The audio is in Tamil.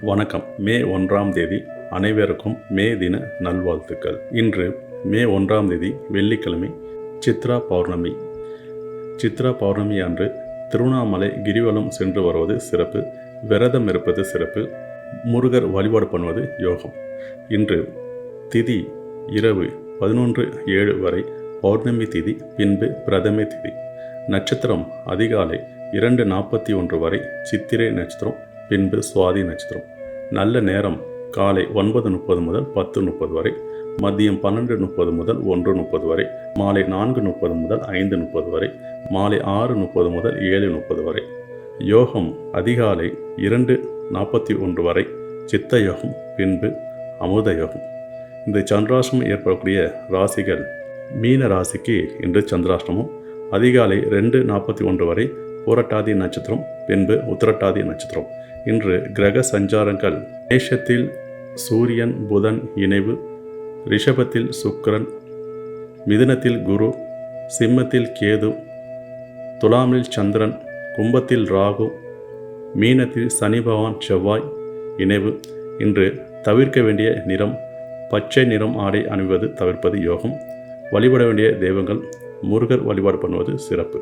வணக்கம். மே 1ஆம் தேதி அனைவருக்கும் மே தின நல்வாழ்த்துக்கள். இன்று மே 1ஆம் தேதி வெள்ளிக்கிழமை, சித்ரா பௌர்ணமி. சித்ரா பௌர்ணமி அன்று திருவண்ணாமலை கிரிவலம் சென்று வருவது சிறப்பு. விரதம் இருப்பது சிறப்பு. முருகர் வழிபாடு பண்ணுவது யோகம். இன்று திதி இரவு 11:07 வரை பௌர்ணமி திதி, பின்பு பிரதமை திதி. நட்சத்திரம் அதிகாலை 2:41 வரை சித்திரை நட்சத்திரம், பின்பு சுவாதி நட்சத்திரம். நல்ல நேரம் காலை 9:30 முதல் 10:30 வரை, மதியம் 12:30 முதல் 1:30 வரை, மாலை 4:30 முதல் 5:30 வரை, மாலை 6:30 முதல் 7:30 வரை. யோகம் அதிகாலை 2:41 வரை சித்த யோகம், பின்பு அமுத யோகம். இந்த சந்திராஷ்டமம் ஏற்படக்கூடிய ராசிகள்: மீன ராசிக்கு இன்று சந்திராஷ்டமம். அதிகாலை 2:41 வரை பூரட்டாதி நட்சத்திரம், பின்பு உத்திரட்டாதி நட்சத்திரம். இன்று கிரக சஞ்சாரங்கள்: மேஷத்தில் சூரியன் புதன் இணைவு, ரிஷபத்தில் சுக்கிரன், மிதுனத்தில் குரு, சிம்மத்தில் கேது, துலாமில் சந்திரன், கும்பத்தில் ராகு, மீனத்தில் சனி பகவான் செவ்வாய் இணைவு. இன்று தவிர்க்க வேண்டிய நிறம் பச்சை நிறம் ஆடை அணிவது தவிர்ப்பது யோகம். வழிபட வேண்டிய தெய்வங்கள்: முருகர் வழிபாடு பண்ணுவது சிறப்பு.